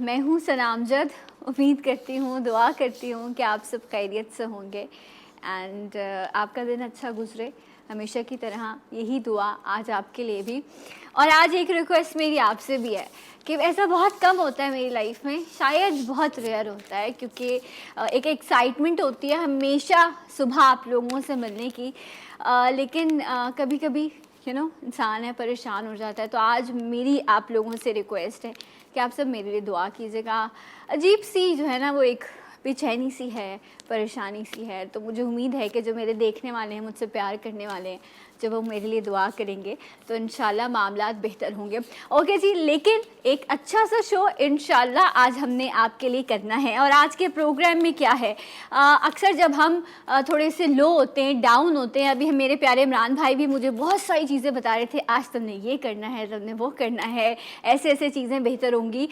मैं हूँ सनामजद। उम्मीद करती हूँ, दुआ करती हूँ कि आप सब खैरियत से होंगे एंड आपका दिन अच्छा गुजरे। हमेशा की तरह यही दुआ आज आपके लिए भी। और आज एक रिक्वेस्ट मेरी आपसे भी है कि ऐसा बहुत कम होता है मेरी लाइफ में, शायद बहुत रेयर होता है, क्योंकि एक एक्साइटमेंट होती है हमेशा सुबह आप लोगों से मिलने की, लेकिन कभी कभी इंसान है, परेशान हो जाता है। तो आज मेरी आप लोगों से रिक्वेस्ट है कि आप सब मेरे लिए दुआ कीजिएगा। अजीब सी जो है ना, वो एक बेचैनी सी है, परेशानी सी है। तो मुझे उम्मीद है कि जो मेरे देखने वाले हैं, मुझसे प्यार करने वाले हैं, जब वो मेरे लिए दुआ करेंगे तो इंशाल्लाह मामलात बेहतर होंगे। ओके जी, लेकिन एक अच्छा सा शो इंशाल्लाह आज हमने आपके लिए करना है। और आज के प्रोग्राम में क्या है, अक्सर जब हम थोड़े से लो होते हैं, डाउन होते हैं, अभी मेरे प्यारे इमरान भाई भी मुझे बहुत सारी चीज़ें बता रहे थे, आज तुमने ये करना है, तुमने वो करना है, ऐसे ऐसे चीज़ें बेहतर होंगी।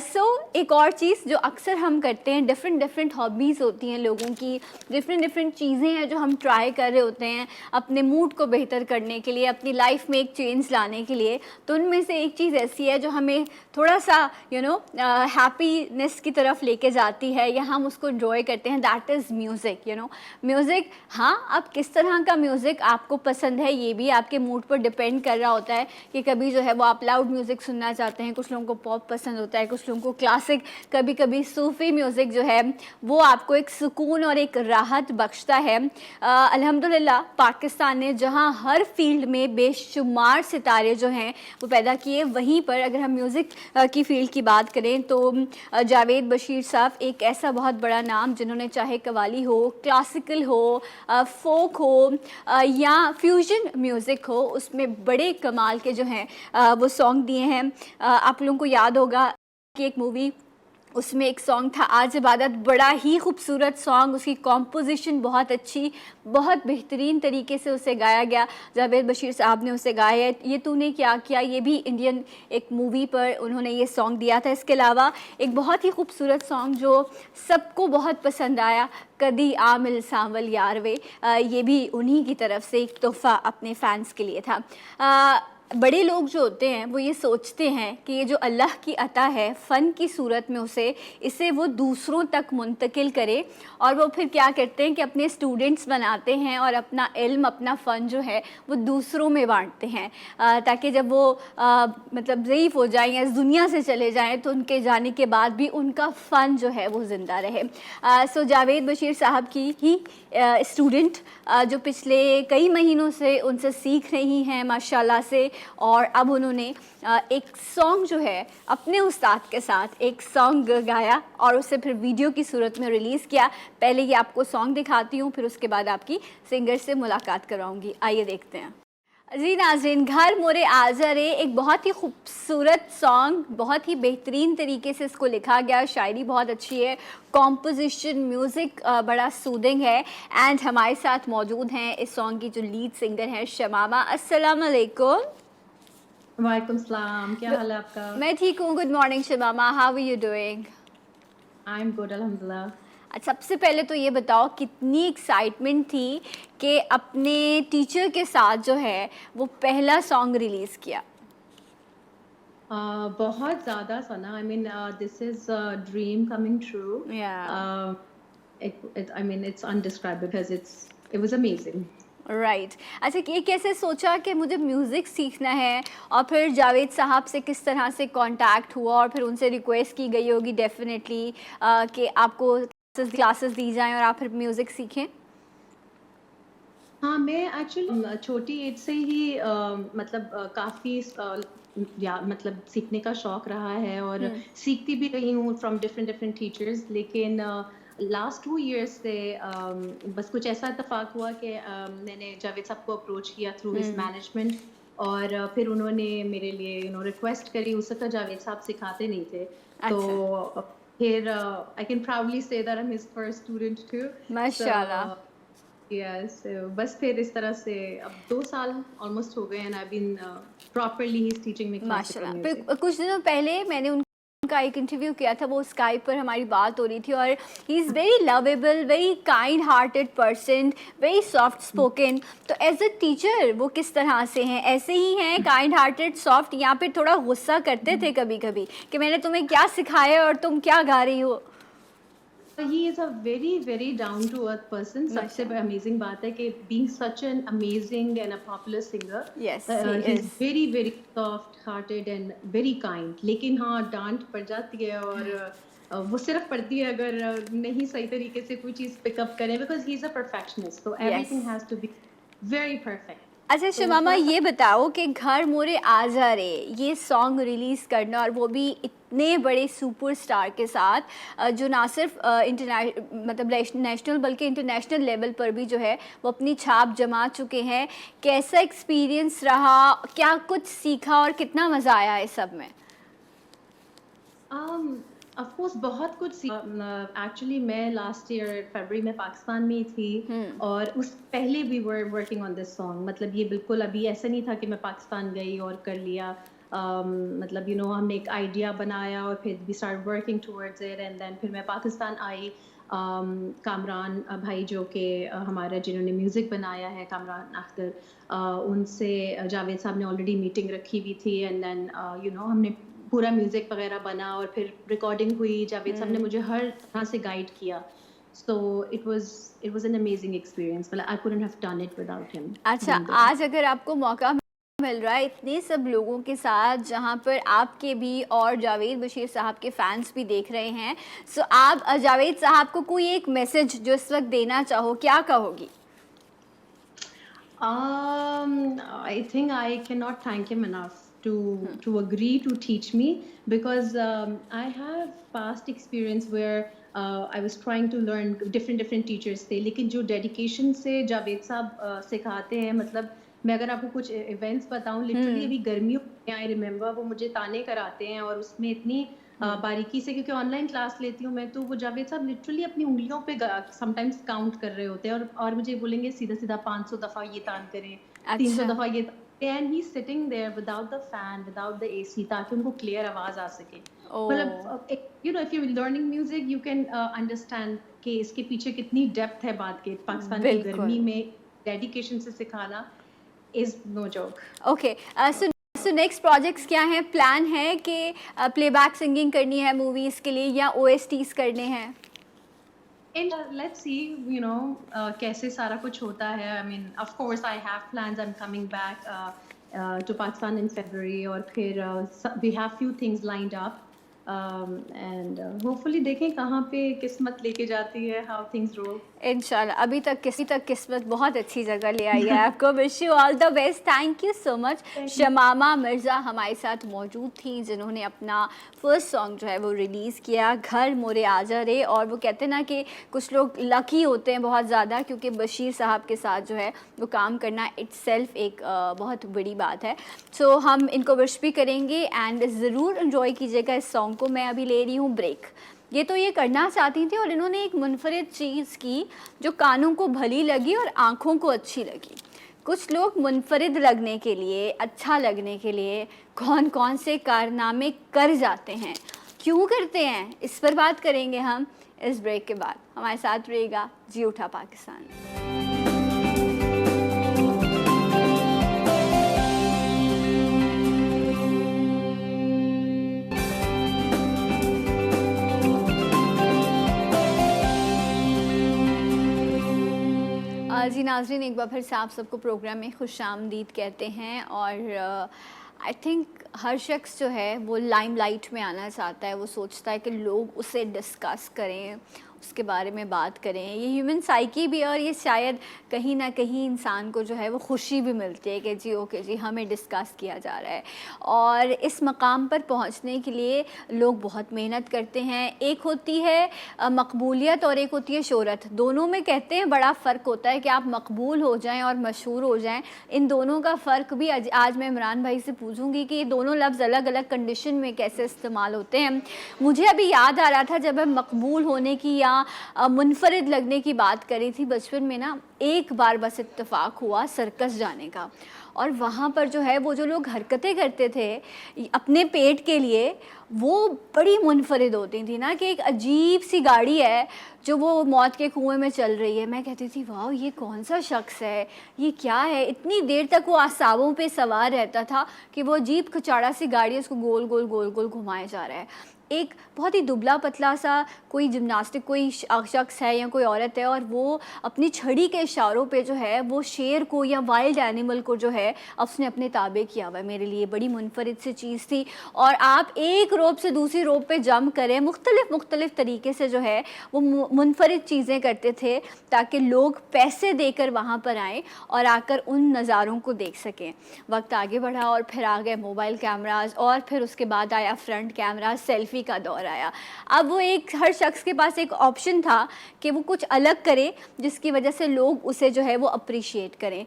सो एक और चीज़ जो अक्सर हम करते हैं, डिफरेंट हॉबीज़ होती हैं लोगों की, डिफरेंट चीज़ें हैं जो हम ट्राई कर रहे होते हैं अपने मूड को बेहतर करने के लिए, अपनी लाइफ में एक चेंज लाने के लिए। तो उनमें से एक चीज़ ऐसी है जो हमें थोड़ा सा हैप्पीनेस की तरफ लेके जाती है, या हम उसको एंजॉय करते हैं, दैट इज़ म्यूज़िक। म्यूज़िक, हाँ, अब किस तरह का म्यूज़िक आपको पसंद है ये भी आपके मूड पर डिपेंड कर रहा होता है कि कभी जो है वो आप लाउड म्यूज़िक सुनना चाहते हैं, कुछ लोगों को पॉप पसंद होता है, कुछ लोगों को क्लासिक, कभी कभी सूफ़ी म्यूज़िक जो है वो आपको एक सुकून और एक राहत बख्शता है। अल्हम्दुलिल्लाह पाकिस्तान ने जहाँ हर फील्ड में बेशुमार सितारे जो हैं वो पैदा किए, वहीं पर अगर हम म्यूज़िक की फील्ड की बात करें तो जावेद बशीर साहब एक ऐसा बहुत बड़ा नाम, जिन्होंने चाहे कवाली हो, क्लासिकल हो, फोक हो या फ्यूजन म्यूज़िक हो, उसमें बड़े कमाल के जो हैं वो सॉन्ग दिए हैं। आप लोगों को याद होगा कि एक मूवी, उसमें एक सॉन्ग था आज इबादत, बड़ा ही खूबसूरत सॉन्ग, उसकी कॉम्पोजिशन बहुत अच्छी, बहुत बेहतरीन तरीके से उसे गाया गया, जावेद बशीर साहब ने उसे गाया है। ये तूने क्या किया, ये भी इंडियन एक मूवी पर उन्होंने ये सॉन्ग दिया था। इसके अलावा एक बहुत ही खूबसूरत सॉन्ग जो सबको बहुत पसंद आया, कदी आमिल सावल यार वे, ये भी उन्हीं की तरफ से एक तोहफ़ा अपने फैंस के लिए था। बड़े लोग जो होते हैं वो ये सोचते हैं कि ये जो अल्लाह की अता है फ़न की सूरत में इसे वो दूसरों तक मुंतकिल करे, और वो फिर क्या करते हैं कि अपने स्टूडेंट्स बनाते हैं और अपना इल्म, अपना फ़न जो है वो दूसरों में बांटते हैं, ताकि जब वो मतलब ज़ईफ़ हो जाएं या इस दुनिया से चले जाएं तो उनके जाने के बाद भी उनका फ़न जो है वो ज़िंदा रहे। सो जावेद बशीर साहब की ही स्टूडेंट जो पिछले कई महीनों से उनसे सीख रही हैं माशाल्लाह से, और अब उन्होंने एक सॉन्ग जो है अपने उस्ताद के साथ एक सॉन्ग गाया और उसे फिर वीडियो की सूरत में रिलीज़ किया। पहले ये आपको सॉन्ग दिखाती हूँ, फिर उसके बाद आपकी सिंगर से मुलाकात करवाऊँगी। आइए देखते हैं। जी नाज़रीन, घर मोरे आजा रे एक बहुत ही खूबसूरत सॉन्ग, बहुत ही बेहतरीन तरीके से इसको लिखा गया, शायरी बहुत अच्छी है, कॉम्पोजिशन, म्यूज़िक बड़ा सूदिंग है। एंड हमारे साथ मौजूद हैं इस सॉन्ग की जो लीड सिंगर हैं, शमामा। अस्सलाम वालेकुम। वालेकुम सलाम, क्या हाल है आपका? मैं ठीक हूँ। Good morning Shamama, how are you doing? I am good अल्हम्दुलिल्लाह। अच्छा, सबसे पहले तो ये बताओ कितनी एक्साइटमेंट थी कि अपने टीचर के साथ जो है वो पहला सॉन्ग रिलीज़ किया? बहुत ज़्यादा Sana, I mean this is dream coming true. या I mean it's undescribable because it was amazing. Right. अच्छा, कि ये कैसे सोचा कि मुझे म्यूज़िक सीखना है, और फिर जावेद साहब से किस तरह से कांटेक्ट हुआ, और फिर उनसे रिक्वेस्ट की गई होगी डेफिनेटली कि आपको क्लासेस दी जाएं और आप फिर म्यूज़िक सीखें? हाँ, मैं एक्चुअली छोटी एज से ही मतलब काफ़ी या मतलब सीखने का शौक रहा है और हम्म। सीखती भी रही हूँ फ्रॉम डिफरेंट डिफरेंट टीचर्स। लेकिन लास्ट 2 इयर्स से बस कुछ ऐसा इत्तेफाक हुआ कि मैंने जावेद साहब को अप्रोच किया थ्रू हिज हम्म। मैनेजमेंट, और फिर उन्होंने मेरे लिए रिक्वेस्ट करी। उस वक्त तो जावेद साहब सिखाते नहीं थे, तो अच्छा। फिर I can proudly say that I am his first student too. So माशाल्लाह। यस, बस फिर इस तरह से अब 2 साल ऑलमोस्ट हो गए, and I been properly he is teaching me classical माशाल्लाह। फिर म्यूजिक। कुछ दिनों पहले मैंने का एक इंटरव्यू किया था, वो स्काइप पर हमारी बात हो रही थी, और he is very lovable, very kind hearted person, very soft spoken. तो एज अ टीचर वो किस तरह से हैं? ऐसे ही हैं, काइंड हार्टेड, सॉफ्ट, या फिर थोड़ा गुस्सा करते थे कभी कभी कि मैंने तुम्हें क्या सिखाया और तुम क्या गा रही हो? He is a very very down to earth person. सबसे अमेजिंग बात है कि being such an amazing and a popular singer, yes, he is very very soft hearted and very kind. लेकिन हाँ, डांट पड़ जाती है, और वो सिर्फ पड़ती है अगर नहीं सही तरीके से कोई चीज पिकअप करें, because he is a perfectionist, तो everything has to be very perfect. अच्छा तो शमामा, थोड़ा सा ये बताओ कि घर मोरे आजा रे ये सॉन्ग रिलीज़ करना, और वो भी इतने बड़े सुपरस्टार के साथ, जो ना सिर्फ मतलब नेशनल बल्कि इंटरनेशनल लेवल पर भी जो है वो अपनी छाप जमा चुके हैं, कैसा एक्सपीरियंस रहा, क्या कुछ सीखा और कितना मज़ा आया इस सब में? ऑफ कोर्स बहुत कुछ एक्चुअली मैं लास्ट ईयर फरवरी में पाकिस्तान में ही थी, और उस पहले we were working on this song. मतलब ये बिल्कुल अभी ऐसा नहीं था कि मैं पाकिस्तान गई और कर लिया। मतलब हमने एक आइडिया बनाया और फिर we start working towards it, and then फिर मैं पाकिस्तान आई। कामरान भाई जो कि हमारा जिन्होंने म्यूज़िक बनाया है, कामरान अख्तर, उनसे जावेद साहब ने ऑलरेडी मीटिंग रखी हुई थी, एंड देन हमने पूरा म्यूजिक वगैरह बना, और फिर रिकॉर्डिंग हुई। जावेद साहब ने मुझे हर तरह से गाइड किया, so it was an amazing experience. मतलब I couldn't have done it without him. अच्छा, आज अगर आपको मौका मिल रहा है इतने सब लोगों के साथ, जहाँ पर आपके भी और जावेद बशीर साहब के फैंस भी देख रहे हैं, सो आप जावेद साहब को कोई एक मैसेज जो इस वक्त देना चाहो, क्या कहोगी? I think I cannot thank him enough to agree to teach me, because I have past experience where I was trying to learn different teachers थे, लेकिन जो dedication से जावेद साहब सिखाते हैं, मतलब मैं अगर आपको कुछ इवेंट्स बताऊं, लिटरली अभी गर्मियों में आई रिमेम्बर वो मुझे ताने कराते हैं, और उसमें इतनी बारीकी से, क्योंकि ऑनलाइन क्लास लेती हूँ मैं, तो वो जावेद साहब लिटरली अपनी उंगलियों पे समटाइम्स काउंट कर रहे होते हैं, और मुझे बोलेंगे सीधा सीधा 500 दफा ये तान करें, 300 अच्छा। दफा ये, and he sitting there without the fan, without the AC, ताकि उनको क्लियर आवाज आ सके। ओ, मतलब if you learning music you can understand कि इसके पीछे कितनी डेप्थ है बात के। पाकिस्तान की बिल्कुल। गर्मी में डेडिकेशन से सिखाना is no joke. Okay, so next projects क्या हैं? प्लान है कि प्लेबैक सिंगिंग करनी है मूवीज़ के लिए, या ओएसटीज करने हैं? Let's see, कैसे सारा कुछ होता है। I mean, of course, I have plans. I'm coming back to Pakistan in February, और फिर we have few things lined up, and hopefully देखें कहाँ पे किस्मत लेके जाती है, how things roll. इंशाल्लाह। अभी तक किस्मत बहुत अच्छी जगह ले आई है आपको। Wish you all the best. Thank you so much. Shamama Mirza हमारे साथ मौजूद थी, जिन्होंने अपना फर्स्ट सॉन्ग जो है वो रिलीज़ किया, घर मोरे आजा रे। और वो कहते हैं ना कि कुछ लोग लकी होते हैं बहुत ज़्यादा, क्योंकि बशीर साहब के साथ जो है वो काम करना इट्सेल्फ एक बहुत बड़ी बात है। सो हम इनको विश भी करेंगे, एंड ज़रूर इन्जॉय कीजिएगा इस सॉन्ग को। मैं अभी ले रही हूँ ब्रेक। ये तो ये करना चाहती थी, और इन्होंने एक मुनफरिद चीज़ की जो कानों को भली लगी और आँखों को अच्छी लगी। कुछ लोग मुनफरिद लगने के लिए, अच्छा लगने के लिए कौन कौन से कारनामे कर जाते हैं, क्यों करते हैं, इस पर बात करेंगे हम इस ब्रेक के बाद। हमारे साथ रहेगा जी उठा पाकिस्तान। जी नाज़रीन, एक बार फिर से आप सबको प्रोग्राम में खुशामदीद कहते हैं। और आई थिंक हर शख्स जो है वो लाइमलाइट में आना चाहता है, वो सोचता है कि लोग उसे डिस्कस करें, उसके बारे में बात करें। ये ह्यूमन साइकी भी है, और ये शायद कहीं ना कहीं इंसान को जो है वो खुशी भी मिलती है कि जी ओके जी, हमें डिस्कस किया जा रहा है। और इस मकाम पर पहुंचने के लिए लोग बहुत मेहनत करते हैं। एक होती है मकबूलियत और एक होती है शोहरत। दोनों में कहते हैं बड़ा फ़र्क होता है कि आप मकबूल हो जाएं और मशहूर हो जाएं। इन दोनों का फ़र्क भी आज मैं इमरान भाई से पूछूंगी कि ये दोनों लफ्ज़ अलग अलग कंडीशन में कैसे इस्तेमाल होते हैं। मुझे अभी याद आ रहा था, जब हम मकबूल होने की या मुनफरिद लगने की बात करी थी। बचपन में ना एक बार बस इत्तेफाक हुआ सर्कस जाने का, और वहाँ पर जो है वो जो लोग हरकतें करते थे अपने पेट के लिए, वो बड़ी मुनफरिद होती थी ना, कि एक अजीब सी गाड़ी है जो वो मौत के कुएं में चल रही है। मैं कहती थी वाह ये कौन सा शख्स है, ये क्या है, इतनी देर तक वो आसाबों पे सवार रहता था कि वो अजीब खचाड़ा सी गाड़ी है, उसको गोल गोल गोल गोल घुमाया जा रहा है। एक बहुत ही दुबला पतला सा कोई जिम्नास्टिक कोई शख्स है या कोई औरत है, और वो अपनी छड़ी के इशारों पे जो है वो शेर को या वाइल्ड एनिमल को जो है उसने अपने ताबे किया हुआ है। मेरे लिए बड़ी मुनफरिद सी चीज़ थी। और आप एक रोप से दूसरी रोप पे जंप करें, मुख्तलिफ तरीके से जो है वो मुनफरिद चीज़ें करते थे ताकि लोग पैसे देकर वहाँ पर आएँ और आकर उन नज़ारों को देख सकें। वक्त आगे बढ़ा और फिर आ गए मोबाइल कैमराज, और फिर उसके बाद आया फ्रंट कैमरा, सेल्फी का दौर आया। अब वो एक हर शख्स के पास एक ऑप्शन था कि वो कुछ अलग करे जिसकी वजह से लोग उसे जो है वो अप्रिशिएट करें,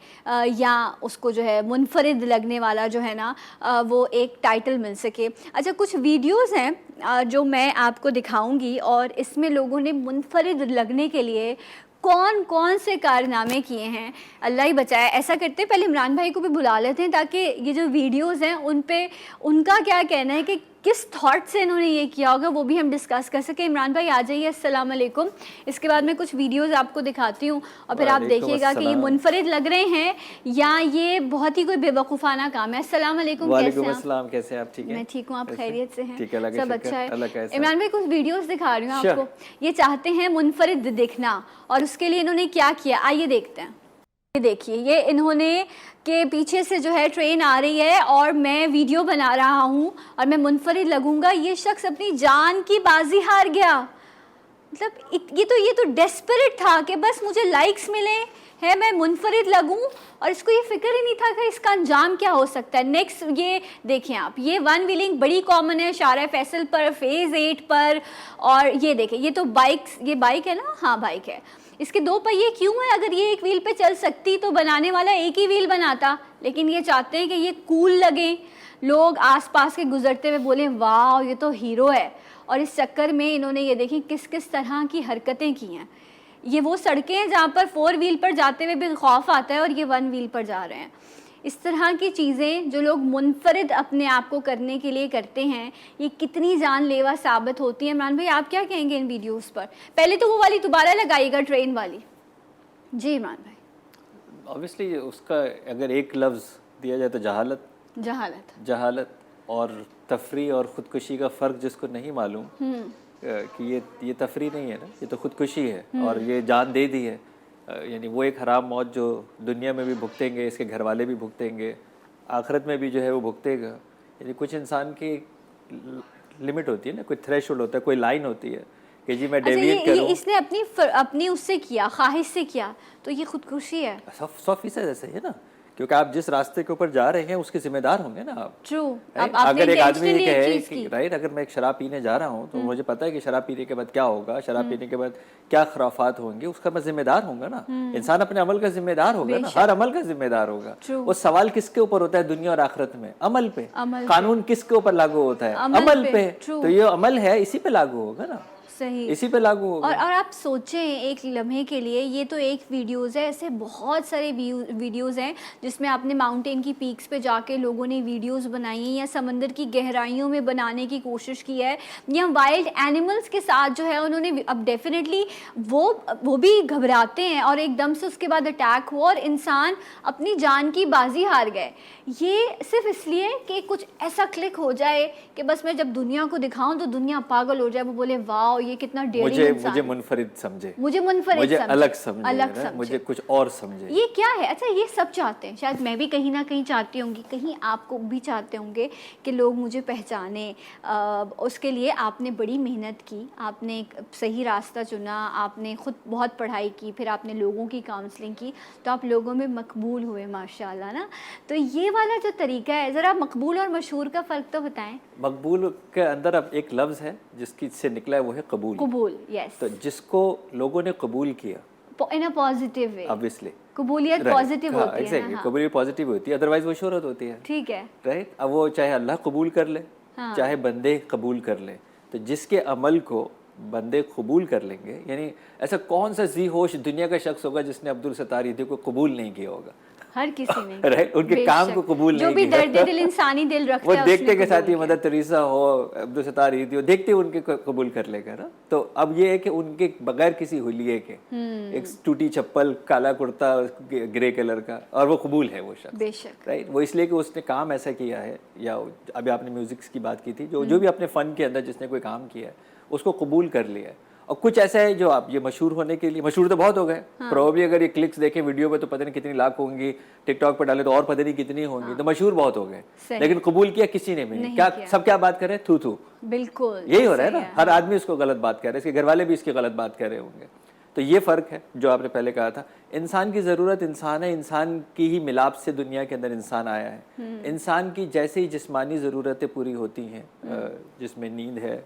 या उसको जो है मुनफरिद लगने वाला जो है ना वो एक टाइटल मिल सके। अच्छा, कुछ वीडियोस हैं जो मैं आपको दिखाऊंगी, और इसमें लोगों ने मुनफरिद लगने के लिए कौन कौन से कारनामे किए हैं। अल्लाह ही बचाए। ऐसा करते हैं पहले इमरान भाई को भी बुला लेते हैं ताकि ये जो वीडियोस हैं उन पे उनका क्या कहना है कि किस थॉट से इन्होंने ये किया होगा, वो भी हम डिस्कस कर सकें। इमरान भाई आ जाइए। अस्सलाम वालेकुम। इसके बाद मैं कुछ वीडियोस आपको दिखाती हूँ और फिर आप देखिएगा कि ये मुनफरिद लग रहे हैं या ये बहुत ही कोई बेवकूफ़ाना काम है। अस्सलाम वालेकुम। कैसे हैं आप? ठीक हैं? मैं ठीक हूँ, आप खैरियत से हैं? सब अच्छा है। इमरान भाई कुछ वीडियोस दिखा रही हूँ आपको। ये चाहते हैं मुनफरिद दिखना, और उसके लिए इन्होंने क्या किया आइए देखते हैं। ये देखिए, ये इन्होंने के पीछे से जो है ट्रेन आ रही है और मैं वीडियो बना रहा हूँ और मैं मुनफरिद लगूंगा। ये शख्स अपनी जान की बाजी हार गया। मतलब ये तो डेस्परेट था कि बस मुझे लाइक्स मिले है, मैं मुनफरिद लगूं, और इसको ये फिक्र ही नहीं था कि इसका अंजाम क्या हो सकता है। नेक्स्ट ये देखें आप, ये वन व्हीलिंग बड़ी कॉमन है शारा फैसल पर, फेज़ 8 पर। और ये देखें, ये तो ये बाइक है ना, हाँ बाइक है। इसके 2 पहिए क्यों है? अगर ये एक व्हील पे चल सकती तो बनाने वाला एक ही व्हील बनाता, लेकिन ये चाहते हैं कि ये कूल लगे, लोग आसपास के गुजरते हुए बोले वाह ये तो हीरो है। और इस चक्कर में इन्होंने ये देखी किस किस तरह की हरकतें की हैं। ये वो सड़कें हैं जहाँ पर 4 व्हील पर जाते हुए भी खौफ आता है और ये 1 व्हील पर जा रहे हैं। इस तरह की चीज़ें जो लोग मुनफरिद अपने आप को करने के लिए करते हैं, ये कितनी जानलेवा साबित होती है। इमरान भाई आप क्या कहेंगे इन वीडियोस पर? पहले तो वो वाली दोबारा लगाइएगा, ट्रेन वाली। जी इमरान भाई। ऑब्वियसली उसका अगर एक लफ्ज़ दिया जाए तो जहालत और तफरी और ख़ुदकुशी का फ़र्क जिसको नहीं मालूम कि ये तफरी नहीं है ना, ये तो ख़ुदकुशी है और ये जान दे दी है। यानी वो एक हराम मौत जो दुनिया में भी भुगतेंगे, इसके घर वाले भी भुगतेंगे, आखिरत में भी जो है वो भुगतेगा। यानी कुछ इंसान की लिमिट होती है ना, कोई थ्रेशोल्ड होता है, कोई लाइन होती है कि जी मैं डेविएट करूं। इसने अपनी उससे किया, ख्वाहिश से किया, तो ये खुदकुशी है। 100% ऐसे है ना, क्योंकि आप जिस रास्ते के ऊपर जा रहे हैं उसके जिम्मेदार होंगे ना आप। ट्रू। अगर एक आदमी ये कहे कि राइट, अगर मैं एक शराब पीने जा रहा हूँ तो मुझे पता है कि शराब पीने के बाद क्या होगा, शराब पीने के बाद क्या खराफात होंगे, उसका मैं जिम्मेदार होऊंगा ना। इंसान अपने अमल का जिम्मेदार होगा ना, हर अमल का जिम्मेदार होगा। वो सवाल किसके ऊपर होता है दुनिया और आखिरत में? अमल पे। कानून किसके ऊपर लागू होता है? अमल पे। तो ये अमल है, इसी पे लागू होगा ना, सही, इसी पे लागू होगा। और आप सोचें एक लम्हे के लिए, ये तो एक वीडियोज़ है, ऐसे बहुत सारे वीडियोज़ हैं जिसमें आपने माउंटेन की पीक्स पे जाके लोगों ने वीडियोज़ बनाई हैं, या समंदर की गहराइयों में बनाने की कोशिश की है, या वाइल्ड एनिमल्स के साथ जो है उन्होंने। अब डेफिनेटली वो भी घबराते हैं और एकदम से उसके बाद अटैक हुआ और इंसान अपनी जान की बाजी हार गए। ये सिर्फ इसलिए कि कुछ ऐसा क्लिक हो जाए कि बस मैं जब दुनिया को दिखाऊं तो दुनिया पागल हो जाए, वो बोले वाह ये कितना डेयरिंग इंसान, मुझे मुनफरिद समझे, मुझे अलग समझे, मुझे कुछ और समझे। ये क्या है? अच्छा, ये सब चाहते हैं, शायद मैं भी कहीं ना कहीं चाहती होंगी, कहीं आपको भी चाहते होंगे कि लोग मुझे पहचाने। उसके लिए आपने बड़ी मेहनत की, आपने एक सही रास्ता चुना, आपने खुद बहुत पढ़ाई की, फिर आपने लोगों की काउंसलिंग की, तो आप लोगों में मकबूल हुए माशाल्लाह ना। तो ये वाला जो तरीका है, ज़रा मकबूल और मशहूर का फ़र्क तो बताएं। मकबूल के अंदर अब एक लफ्ज़ है जिसकी से निकला है, वो है कबूल। यस। तो जिसको लोगों ने कबूल किया in a positive way, obviously कबूलियत पॉजिटिव होती है। एग्जैक्टली, कबूलियत पॉजिटिव होती है, अदरवाइज वो शोहरत होती है। ठीक है, राइट। अब वो चाहे अल्लाह कबूल कर ले, चाहे बंदे कबूल कर ले, तो जिसके अमल को बंदे कबूल कर लेंगे, यानी ऐसा कौन सा जी होश दुनिया का शख्स होगा जिसने अब्दुल सत्तार ईदी को कबूल नहीं किया होगा? हर किसी ने राइट, उनके काम को कबूल नहीं किया। जो भी दर्द दिल इंसानी दिल रखता है वो देखते के साथ ही मदर तेरेसा हो, अब्दुल सत्तार ईदी हो, देखते उनके कबूल कर लेगा ना। तो अब ये है कि उनके बगैर किसी हुलिये के एक टूटी चप्पल, काला कुर्ता ग्रे कलर का, और वो कबूल है वो शख्स, बेशक, राइट। वो इसलिए कि उसने काम ऐसा किया है, या अभी आपने म्यूजिक की बात की थी, जो भी अपने फन के अंदर जिसने कोई काम किया है उसको कबूल कर लिया है। और कुछ ऐसा है जो आप ये मशहूर होने के लिए, मशहूर तो बहुत हो गए, प्रोबेबली अगर ये क्लिक्स देखें वीडियो पे तो पता नहीं कितनी लाख होंगी, टिकटॉक पे डाले तो और पता नहीं कितनी होंगी, तो मशहूर बहुत हो गए, लेकिन कबूल किया किसी ने भी नहीं। क्या सब क्या बात कर रहे हैं? थू थू, बिल्कुल यही हो रहा है ना। हर आदमी उसको गलत बात कर रहा है, इसके घर वाले भी इसकी गलत बात कर रहे होंगे। तो ये फ़र्क है जो आपने पहले कहा था। इंसान की ज़रूरत इंसान है, इंसान की ही मिलाप से दुनिया के अंदर इंसान आया है। इंसान की जैसे ही जिस्मानी ज़रूरतें पूरी होती हैं, जिसमें नींद है,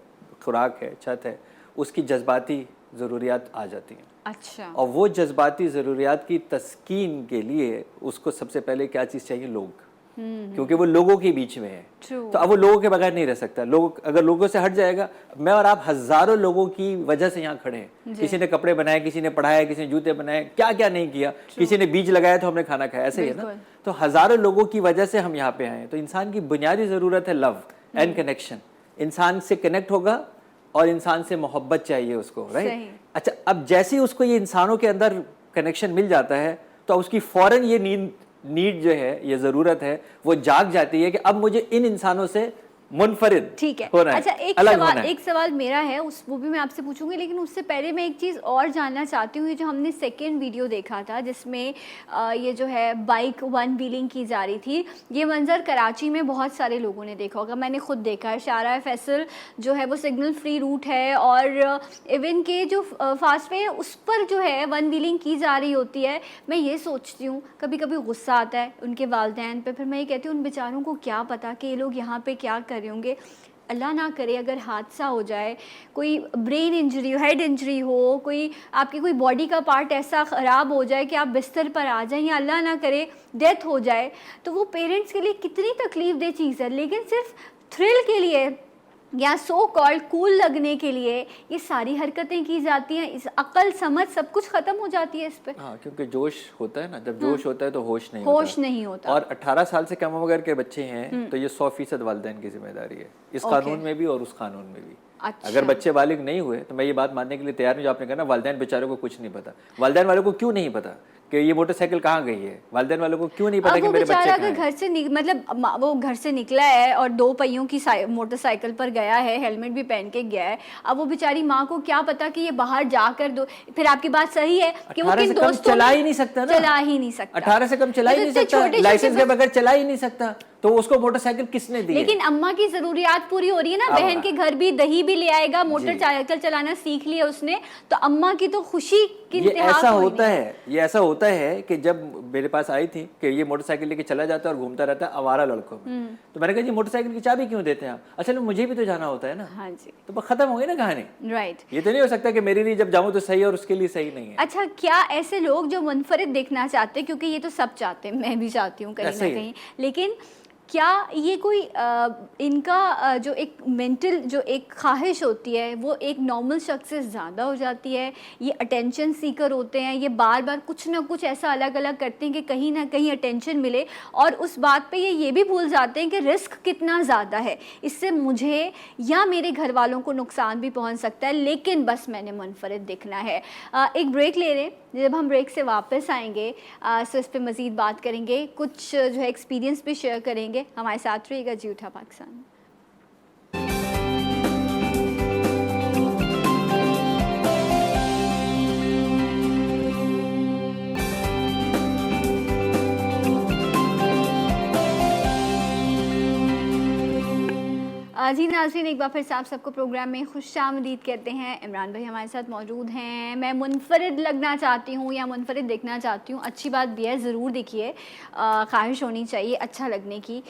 खुराक है, छत है, उसकी जज्बाती ज़रूरियात आ जाती हैं। अच्छा। और वो जज्बाती ज़रूरियात की तस्कीन के लिए उसको सबसे पहले क्या चीज़ चाहिए? लोग, क्योंकि वो लोगों के बीच में है। तो अब वो लोगों के बगैर नहीं रह सकता। लोग अगर लोगों से हट जाएगा, मैं और आप हजारों लोगों की वजह से यहाँ खड़े हैं। किसी ने कपड़े बनाए, किसी ने पढ़ाया, किसी ने जूते बनाए, क्या क्या नहीं किया, किसी ने बीज लगाया तो हमने खाना खाया, ऐसे ही है ना। तो हजारों लोगों की वजह से हम यहाँ पे आए हैं। तो इंसान की बुनियादी ज़रूरत है लव एंड कनेक्शन। इंसान से कनेक्ट होगा और इंसान से मोहब्बत चाहिए उसको, राइट। अच्छा, अब जैसे ही उसको ये इंसानों के अंदर कनेक्शन मिल जाता है तो उसकी फौरन ये नीड जो है, ये ज़रूरत है, वो जाग जाती है कि अब मुझे इन इंसानों से मुनफरिद ठीक है। होना है। अच्छा, एक सवाल मेरा है, वो भी मैं आपसे पूछूंगी, लेकिन उससे पहले मैं एक चीज़ और जानना चाहती हूँ। ये जो हमने सेकेंड वीडियो देखा था जिसमें ये जो है बाइक वन व्हीलिंग की जा रही थी, ये मंजर कराची में बहुत सारे लोगों ने देखा होगा, मैंने खुद देखा है। शारा फैसल जो है वो सिग्नल फ्री रूट है, और इवन के जो फास्ट वे है उस पर जो है वन व्हीलिंग की जा रही होती है। मैं ये सोचती हूँ, कभी कभी गुस्सा आता है उनके वालिदैन पे, फिर मैं ये कहती हूँ उन बेचारों को क्या पता कि ये लोग यहाँ पे क्या कर रहे होंगे। अल्लाह ना करे अगर हादसा हो जाए, कोई ब्रेन इंजरी हो, हेड इंजरी हो, कोई आपकी कोई बॉडी का पार्ट ऐसा ख़राब हो जाए कि आप बिस्तर पर आ जाएं, या अल्लाह ना करे डेथ हो जाए, तो वो पेरेंट्स के लिए कितनी तकलीफ दे चीज़ है। लेकिन सिर्फ थ्रिल के लिए या सो कॉल्ड कूल लगने के लिए ये सारी हरकतें की जाती हैं। इस अकल समझ सब कुछ ख़त्म हो जाती है इस पर। हाँ, क्योंकि जोश होता है ना, जब जोश होता है तो होश नहीं होता। और 18 साल से कम उम्र के बच्चे हैं तो ये 100% वालिदैन की जिम्मेदारी है, इस कानून में भी और उस कानून में भी। अच्छा। अगर बच्चे बालिग नहीं हुए तो मैं ये बात मानने के लिए तैयार हूँ जो आपने कहा ना, वालिदैन बेचारों को कुछ नहीं पता। वालिदैन वालों को क्यों नहीं पता कि ये मोटरसाइकिल कहाँ गई है? वालिदैन वालों को क्यों नहीं पता कि मेरे बच्चे कहाँ हैं? घर से मतलब वो घर से निकला है और 2 पहियों की मोटरसाइकिल पर गया है, हेलमेट भी पहन के गया है। अब वो बेचारी माँ को क्या पता कि ये बाहर जाकर फिर आपकी बात सही है कि वो किन दोस्तों चला ही नहीं सकता ना, 18 से कम चला ही नहीं सकता, लाइसेंस के बगैर चला ही नहीं सकता, तो उसको मोटरसाइकिल किसने दी? लेकिन अम्मा की जरूरियात पूरी हो रही है ना, बहन के घर भी दही भी ले आएगा, मोटरसाइकिल चलाना सीख लिया उसने, तो अम्मा की तो खुशी की ये ऐसा होता है कि जब मेरे पास आई थी कि ये मोटरसाइकिल लेके चला जाता है और घूमता रहता है आवारा लड़कों में, तो मैंने कहा जी मोटरसाइकिल की चाबी क्यों देते हैं आप? असल में मुझे भी तो जाना होता है ना। हाँ जी। तो खत्म हो गई ना कहानी, राइट। ये तो नहीं हो सकता कि मेरे लिए जब जाऊं तो सही है और उसके लिए सही नहीं है। अच्छा, क्या ऐसे लोग जो मुनफरिद देखना चाहते हैं, क्योंकि ये तो सब चाहते हैं, मैं भी चाहती हूँ कहीं ना कहीं, लेकिन क्या ये कोई इनका जो एक मेंटल जो एक ख्वाहिश होती है वो एक नॉर्मल शख्स से ज़्यादा हो जाती है? ये अटेंशन सीकर होते हैं, ये बार बार कुछ ना कुछ ऐसा अलग अलग करते हैं कि कहीं ना कहीं अटेंशन मिले, और उस बात पे ये भी भूल जाते हैं कि रिस्क कितना ज़्यादा है, इससे मुझे या मेरे घर वालों को नुकसान भी पहुंच सकता है, लेकिन बस मैंने मुनफरिद दिखना है। एक ब्रेक ले रहे हैं, जब हम ब्रेक से वापस आएंगे तो इस पर मज़ीद बात करेंगे, कुछ जो है एक्सपीरियंस भी शेयर करेंगे। हमारे साथ रहिएगा जी उठा पाकिस्तान। जी नाज़रीन, एक बार फिर से आप सबको प्रोग्राम में खुशामदीद कहते हैं। इमरान भाई हमारे साथ मौजूद हैं। मैं मुनफरिद लगना चाहती हूँ या मुनफरिद दिखना चाहती हूँ, अच्छी बात भी है, ज़रूर दिखिए, ख्वाहिश होनी चाहिए अच्छा लगने की,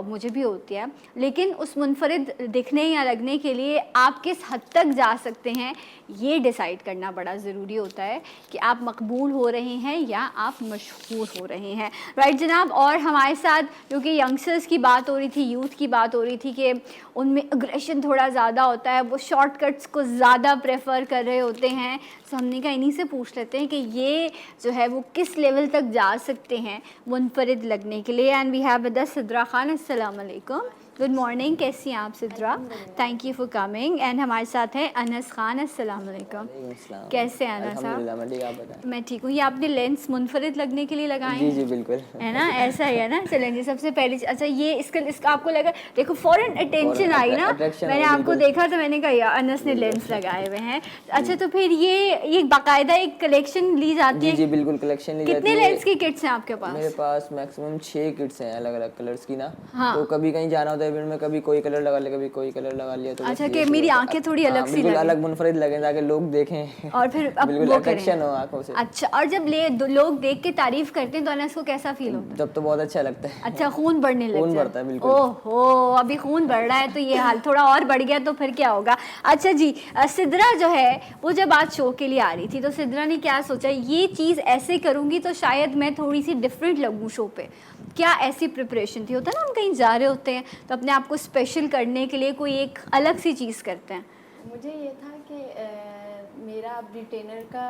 मुझे भी होती है, लेकिन उस मुनफरिद दिखने या लगने के लिए आप किस हद तक जा सकते हैं ये डिसाइड करना बड़ा ज़रूरी होता है कि आप मकबूल हो रहे हैं या आप मशहूर हो रहे हैं। राइट जनाब, और हमारे साथ क्योंकि यंगस्टर्स की बात हो रही थी, यूथ की बात हो रही थी कि उनमें अग्रेशन थोड़ा ज़्यादा होता है, वो शॉर्टकट्स को ज़्यादा प्रेफर कर रहे होते हैं। तो हमने कहा इन्हीं से पूछ लेते हैं कि ये जो है वो किस लेवल तक जा सकते हैं मुनफरिद लगने के लिए। And we have with us Sidra Khan. अस्सलाम वालेकुम, गुड मॉर्निंग, कैसी हैं आप Sidra? Thank you for coming. And हमारे साथ हैं अनस खान। अस्सलाम वालेकुम, कैसे हैं अनस साहब? मैं ठीक हूँ। ये आपने लेंस मुनफरिद लगने के लिए लगाए? जी जी बिल्कुल, है ना, ऐसा ही है ना। चलें जी, सबसे पहले अच्छा ये इसका आपको लगा, देखो फॉरन अटेंशन आई ना, मैंने आपको देखा तो मैंने कहा यार अनस ने लेंस लगाए हुए हैं। अच्छा तो फिर ये बाकायदा एक कलेक्शन ली जाती है? जी बिल्कुल, कलेक्शन ली जाती है। कितने लेंस की किट्स हैं आपके पास? मेरे पास मैक्सिमम 6 किट्स हैं अलग अलग कलर्स की ना। हाँ। तो कभी कहीं जाना होता है इवेंट में, कभी कोई कलर लगा लिया, कभी कोई कलर लगा लिया। तो अच्छा कि मेरी आंखें थोड़ी अलग सी बिल्कुल लगे, अलग मुनफरिद लगे ताकि लोग देखें और फिर अब बिल्कुल वो अट्रैक्शन करें। हो आंखों से। अच्छा, और जब लोग देख के तारीफ करते हैं तो अनस को कैसा फील होता है? जब तो बहुत अच्छा लगता है। अच्छा, खून बढ़ने लग खून जाए? बढ़ता है बिल्कुल। ओहो, अभी खून बढ़ रहा है तो ये हाल थोड़ा और बढ़ गया तो फिर क्या होगा। अच्छा जी, सिद्रा जो है वो जब आज शो के लिए आ रही थी तो सिद्रा ने क्या सोचा, ये चीज़ ऐसे करूँगी तो शायद मैं थोड़ी सी डिफरेंट लगूँ शो पे। क्या ऐसी प्रिपरेशन थी? होता है ना हम कहीं जा रहे होते हैं तो अपने आप को स्पेशल करने के लिए कोई एक अलग सी चीज़ करते हैं। मुझे ये था कि मेरा अब रिटेनर का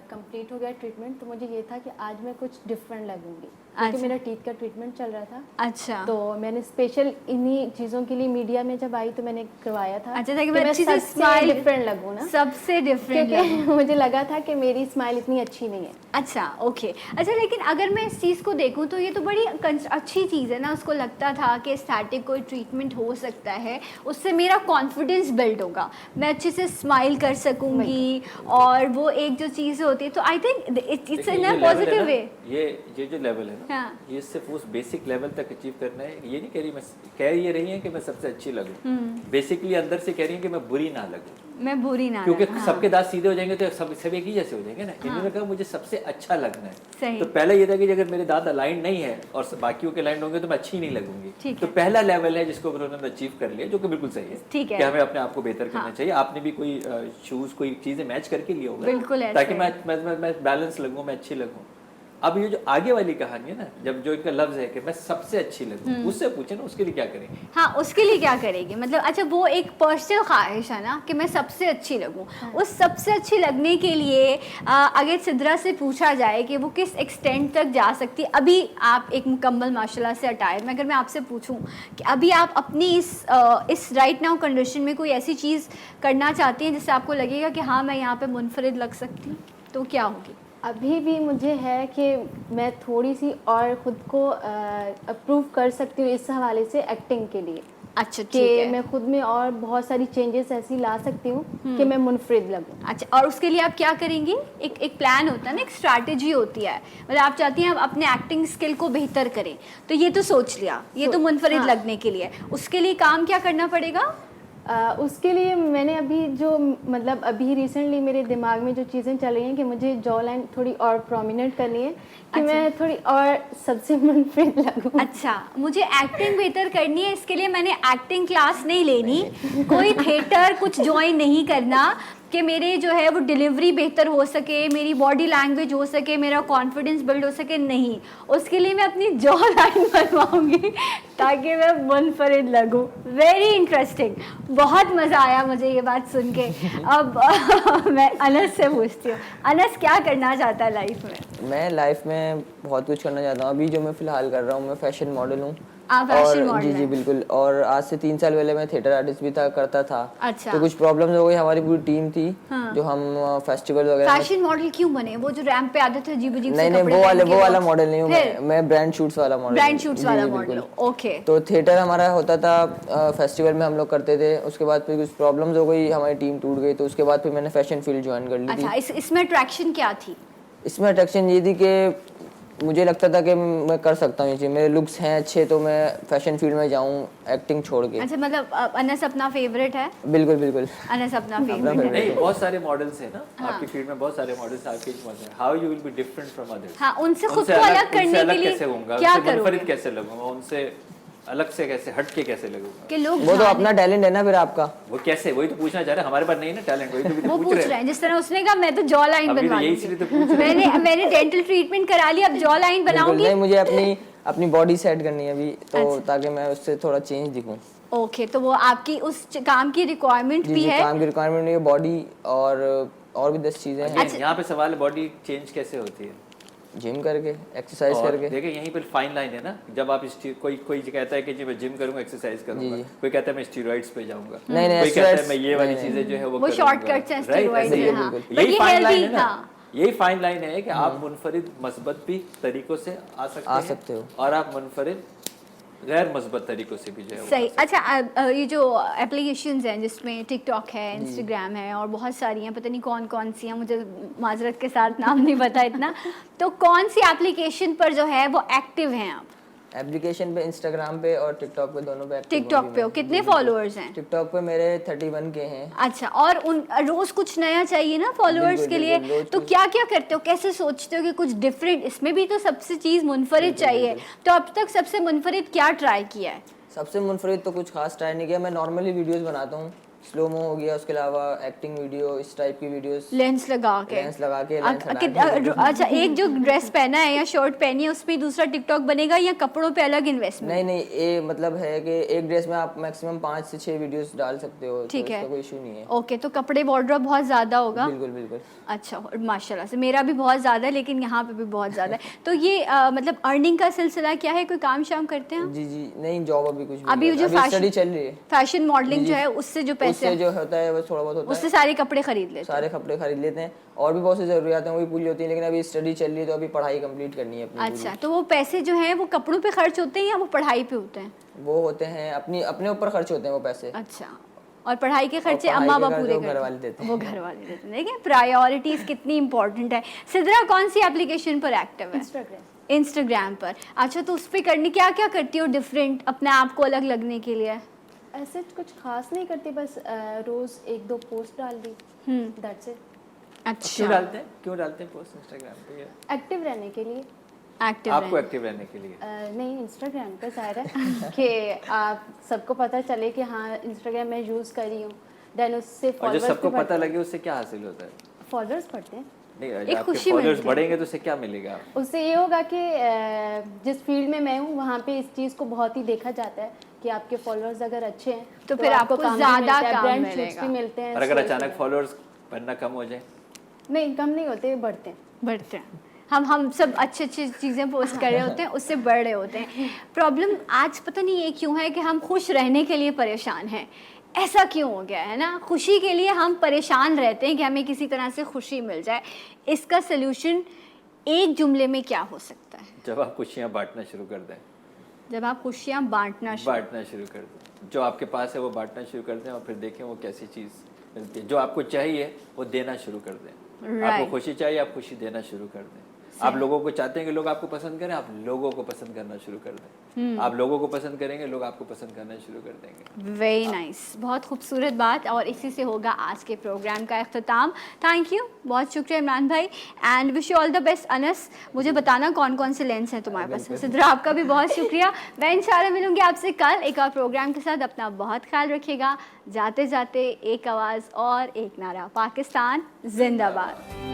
कंप्लीट हो गया ट्रीटमेंट, तो मुझे ये था कि आज मैं कुछ डिफरेंट लगूंगी क्योंकि अच्छा। मेरा टीथ का ट्रीटमेंट चल रहा था। अच्छा, तो मैंने स्पेशल इन्हीं चीज़ों के लिए मीडिया में जब आई तो मैंने करवाया था। अच्छा, ताकि कि मैं अच्छी से स्माइल डिफरेंट लगूँ ना, सबसे डिफरेंट क्योंकि मुझे लगा था कि मेरी स्माइल इतनी अच्छी नहीं है। अच्छा ओके। अच्छा, लेकिन अगर मैं इस चीज़ को देखूं तो ये तो बड़ी अच्छी चीज़ है ना। उसको लगता था कि एस्थेटिक कोई ट्रीटमेंट हो सकता है, उससे मेरा कॉन्फिडेंस बिल्ड होगा, मैं अच्छे से स्माइल कर सकूंगी, और वो एक जो चीज़ होती है तो I think it's in a positive वे। ये जो लेवल है ना, हाँ। ये सिर्फ उस बेसिक लेवल तक अचीव करना है। ये नहीं कह रही है कि मैं सबसे अच्छी लगूं, बेसिकली अंदर से कह रही है कि मैं बुरी ना लगूं, मैं बुरी ना क्योंकि लगूं। सबके दांत सीधे हो जाएंगे तो सब एक ही जैसे हो जाएंगे ना। इन्होंने कहा मुझे सबसे अच्छा लगना है। सही। तो पहला ये था कि अगर मेरे दांत अलाइन नहीं है और बाकियों के अलाइन होंगे तो मैं अच्छी नहीं लगूंगी। ठीक तो है। पहला लेवल है जिसको उन्होंने अचीव कर लिया, जो कि बिल्कुल सही है। ठीक है। कि हमें अपने आप को बेहतर करना हाँ। चाहिए। आपने भी कोई शूज, कोई चीजें मैच करके लिए होगा, बिल्कुल ऐसे ताकि है। मैं बैलेंस लगूं, मैं अच्छी लगूं। अब ये जो आगे वाली कहानी है ना, जब जो इनका लफ्ज है कि मैं सबसे अच्छी लगूं, उससे पूछे ना उसके लिए क्या करेंगे। हाँ, उसके लिए क्या करेगी, मतलब अच्छा वो एक पर्सनल ख्वाहिश है ना कि मैं सबसे अच्छी लगूं। उस सबसे अच्छी लगने के लिए अगर सिद्रा से पूछा जाए कि वो किस एक्सटेंट तक जा सकती है, अभी आप एक मुकम्मल माशाल्लाह से अटायर में, अगर मैं आपसे पूछूं कि अभी आप अपनी इस राइट नाउ कंडीशन में कोई ऐसी चीज़ करना चाहती हैं जिससे आपको लगेगा कि हाँ मैं यहाँ पे मुनफरिद लग सकती हूँ, तो क्या होगी? अभी भी मुझे है कि मैं थोड़ी सी और ख़ुद को अप्रूव कर सकती हूँ इस हवाले से एक्टिंग के लिए। अच्छा, ठीक कि है। मैं खुद में और बहुत सारी चेंजेस ऐसी ला सकती हूँ कि मैं मुनफरिद लगूँ। अच्छा, और उसके लिए आप क्या करेंगी? एक प्लान होता है ना, एक स्ट्रैटेजी होती है, मतलब आप चाहती हैं आप अपने एक्टिंग स्किल को बेहतर करें, तो ये तो सोच लिया, ये तो मुनफरिद हाँ। लगने के लिए। उसके लिए काम क्या करना पड़ेगा? उसके लिए मैंने अभी जो मतलब अभी रिसेंटली मेरे दिमाग में जो चीज़ें चल रही हैं कि मुझे जॉ लाइन थोड़ी और प्रोमिनेंट करनी है कि अच्छा। मैं थोड़ी और सबसे मुनफरिद लगूँ। अच्छा, मुझे एक्टिंग बेहतर करनी है, इसके लिए मैंने एक्टिंग क्लास नहीं लेनी, कोई थिएटर कुछ ज्वाइन नहीं करना कि मेरे जो है वो डिलीवरी बेहतर हो सके, मेरी बॉडी लैंग्वेज हो सके, मेरा कॉन्फिडेंस बिल्ड हो सके, नहीं। उसके लिए मैं अपनी जॉ लाइन बनवाऊंगी ताकि मैं मुनफरिद लगूं। वेरी इंटरेस्टिंग, बहुत मज़ा आया मुझे ये बात सुन के। अब मैं अनस से पूछती हूँ, अनस क्या करना चाहता है लाइफ में? मैं लाइफ में बहुत कुछ करना चाहता हूँ। अभी जो मैं फ़िलहाल कर रहा हूँ, मैं फैशन मॉडल हूँ। आप फैशन और मॉडल जी हैं? बिल्कुल। और आज से 3 साल पहले मैं थिएटर आर्टिस्ट भी करता था। अच्छा। तो कुछ प्रॉब्लम्स हो गई, हमारी पूरी टीम थी। हाँ। जो हम फेस्टिवल वगैरह फैशन मॉडल क्यों बने? वो जो रैंप पे आते थे अजीब अजीब से नहीं कपड़े वो पहन के वाला मॉडल नहीं हूँ फिर? मैं ब्रांड शूट्स वाला मॉडल। ब्रांड शूट्स वाला मॉडल, ओके। तो थिएटर हमारा होता था, फेस्टिवल में हम लोग करते थे। उसके बाद फिर कुछ प्रॉब्लम्स हो गई, हमारी टीम टूट गई। तो उसके बाद फिर मैंने फैशन फील्ड ज्वाइन कर ली थी। अच्छा, इसमें अट्रैक्शन क्या थी? इसमें अट्रैक्शन ये थी कि मुझे लगता था कि मैं कर सकता हूँ ये चीज़, मेरे लुक्स हैं अच्छे, तो मैं फैशन फील्ड में जाऊँ एक्टिंग छोड़ के। अच्छा, मतलब अनस अपना फेवरेट है? बिल्कुल बिल्कुल। अनस अपना फेवरेट है। नहीं, बहुत सारे मॉडल्स हैं ना आपकी फील्ड में, बहुत सारे मॉडल्स आपके हैं। How you will be different from others? हाँ, उनसे खुद को अलग करने के लिए कैसे होऊंगा, क्या उनसे करोगे? मुनफरिद कैसे लगूंगा, उनसे अलग से कैसे हट के कैसे लगूंगा? कि लोग वो तो अपना टैलेंट है ना फिर आपका। वो कैसे, वही तो पूछना चाह रहे हैं। हमारे पास नहीं ना टैलेंट, वही तो वो पूछ रहे हैं। जिस तरह उसने कहा मैं तो जॉ लाइन अभी तो बनवा यही लूंगी। इसलिए तो पूछ रहे हैं। मैंने डेंटल ट्रीटमेंट करा लिया, अब जॉ लाइन बिल्कुल बनाऊंगी। नहीं, मुझे अपनी बॉडी सेट करनी है अभी तो, ताकि मैं उससे थोड़ा चेंज दिखूं। ओके, तो वो आपकी उस काम की रिक्वायरमेंट जी भी जी, है। काम की रिक्वायरमेंट नहीं है, बॉडी और भी 10 चीज़ें हैं। Again, यहाँ पे सवाल है बॉडी चेंज कैसे होती है? जिम करके, एक्सरसाइज और करके। देखिए यहीं पर फाइन लाइन है ना, जब आप कोई कहता है कि जी मैं जिम करूंगा, एक्सरसाइज करूंगा, जी। कोई कहता है मैं स्टीरॉइड्स पे जाऊंगा, नहीं, नहीं, कोई कहता है steroids- मैं ये वाली नहीं, चीजें जो है वो वो शॉर्टकट्स हैं, स्टेरॉइड्स हैं, हाँ। बिल्कुल, But यही ये फाइन लाइन healthy, है ना, हाँ। यही फाइन लाइन है कि आप मुनफरिद मस्बत भी तरीकों से आ सकते हो और आप मुनफरिद गैर मस्बत तरीकों से भी जो है वो सही। आ सकते अच्छा, ये जो एप्लीकेशंस हैं जिसमें टिकटॉक है, इंस्टाग्राम है और बहुत सारी हैं, पता नहीं कौन कौन सी हैं, मुझे माजरत के साथ नाम नहीं पता इतना, तो कौन सी एप्लीकेशन पर जो है वो एक्टिव हैं आप? एप्लीकेशन पे, इंस्टाग्राम पे और टिकटॉक पे, दोनों पे active टिकटॉक हूँ पे हो, मैं। कितने फॉलोअर्स हैं? टिकटॉक पे मेरे 31 के हैं। अच्छा, और उन रोज कुछ नया चाहिए ना फॉलोअर्स बिल्कुल, के लिए, बिल्कुल, रोज तो कुछ- क्या क्या करते हो, कैसे सोचते हो कि कुछ डिफरेंट, इसमें भी तो सबसे चीज़ मुनफरिद चाहिए, तो अब तक सबसे मुनफरिद क्या ट्राई किया है? सबसे मुनफरिद तो कुछ खास ट्राई नहीं किया, मैं नॉर्मली वीडियोस बनाता हूँ, स्लोमो हो गया, उसके अलावा एक्टिंग वीडियो, इस टाइप की वीडियोस, लेंस लगा के लेंस लगा के, अ- लेंस हटा कि- अच्छा, एक जो ड्रेस पहना है या शर्ट पहनी है उस पे दूसरा टिकटॉक बनेगा या कपड़ों पे अलग इन्वेस्टमेंट? नहीं नहीं, ये मतलब है कि एक ड्रेस में आप मैक्सिमम 5 से 6 वीडियोस डाल सकते हो, ठीक तो है। इसका कोई इशू नहीं है। ओके, तो कपड़े वार्डरोब बहुत ज़्यादा होगा। बिल्कुल बिल्कुल। अच्छा, और माशाल्लाह से मेरा भी बहुत ज़्यादा है, लेकिन यहाँ पे भी बहुत ज़्यादा है। तो ये मतलब अर्निंग का सिलसिला क्या है, कोई काम शाम करते हैं? जी जी, नहीं जॉब अभी कुछ भी अभी नहीं जो है। अभी fashion- स्टडी चल रही है, फैशन मॉडलिंग जो है उससे जो पैसे उससे जो होता है वो थोड़ा बहुत होता है, उससे सारे कपड़े खरीद लेते सारे कपड़े खरीद लेते हैं, और भी बहुत सी जरूरियात हैं वो भी पूरी होती हैं, लेकिन अभी स्टडी चल रही है तो अभी पढ़ाई कंप्लीट करनी है अपनी हैं। अच्छा, तो वो पैसे जो हैं वो कपड़ों पे खर्च होते हैं या वो पढ़ाई पे होते हैं? पूरी। वो होते हैं अपनी अपने ऊपर खर्च होते हैं वो पैसे, अच्छा, और पढ़ाई के खर्चे पढ़ाई अम्मा के बाप खर्चे पूरे वो करते घर वाले हैं? देते हैं। वो घर वाले देते हैं। देखिए प्रायोरिटीज कितनी इंपॉर्टेंट है। सिद्रा कौन सी एप्लीकेशन पर एक्टिव है? इंस्टाग्राम। इंस्टाग्राम पर। अच्छा, तो उस पर करने क्या क्या करती हो डिफरेंट, अपने आप को अलग लगने के लिए? ऐसे कुछ खास नहीं करती, बस रोज 1-2 पोस्ट डाल दी, दैट्स इट। अच्छा, क्यों डालते हैं पोस्ट इंस्टाग्राम पे? एक्टिव रहने के लिए। एक्टिव आपको एक्टिव रहने के लिए नहीं, इंस्टाग्राम पे ज़ाहिर है कि आप सबको पता चले कि हाँ इंस्टाग्राम मैं यूज़ कर रही हूँ, देन उससे और जो फॉलोअर्स सबको पता लगे उससे क्या हासिल होता है? फॉलोअर्स बढ़ते हैं। नहीं, एक आपके खुशी फॉलोअर्स मिलती है। बढ़ेंगे तो उससे क्या मिलेगा? उससे ये होगा कि जिस फील्ड में मैं हूँ वहाँ पे इस चीज़ को बहुत ही देखा जाता है कि आपके फॉलोअर्स अगर अच्छे हैं तो फिर आपको काम भी ज़्यादा मिलता है, काम ब्रांड मिलेगा। शूट्स भी मिलते हैं। और अगर stories अचानक वगैरह। फॉलोअर्स बनना कम हो जाए? नहीं, कम नहीं होते, बढ़ते हैं। बढ़ते हैं। हम सब अच्छी अच्छी चीज़ें पोस्ट कर रहे होते हैं, उससे बढ़ रहे होते हैं। प्रॉब्लम आज पता नहीं ये क्यों है कि हम खुश रहने के लिए परेशान हैं। ऐसा क्यों हो गया है ना? खुशी के लिए हम परेशान रहते हैं कि हमें किसी तरह से खुशी मिल जाए। इसका सलूशन एक जुमले में क्या हो सकता है? जब आप खुशियाँ बांटना शुरू कर दें, जब आप खुशियाँ बांटना शुरू कर दें, जो आपके पास है वो बांटना शुरू कर दें और फिर देखें वो कैसी चीज़ मिलती है। जो आपको चाहिए वो देना शुरू कर दें। Right. आपको खुशी चाहिए, आप खुशी देना शुरू कर दें। आप लोगों को चाहते हैं कि लोग आपको पसंद करें, आप लोगों को पसंद करना शुरू कर दें। आप लोगों को पसंद करेंगे, लोग आपको पसंद करना शुरू कर देंगे। वेरी नाइस, बहुत खूबसूरत बात, और इसी से होगा आज के प्रोग्राम का अख्ताम। थैंक यू, बहुत शुक्रिया इमरान भाई, and wish you all the best. Anas, मुझे बताना कौन कौन से लेंस हैं तुम्हारे पास। सिद्रा, आपका भी बहुत शुक्रिया। मैं इंशाल्लाह मिलूंगी आपसे कल एक और प्रोग्राम के साथ। अपना बहुत ख्याल रखिएगा। जाते जाते एक आवाज़ और एक नारा, पाकिस्तान जिंदाबाद।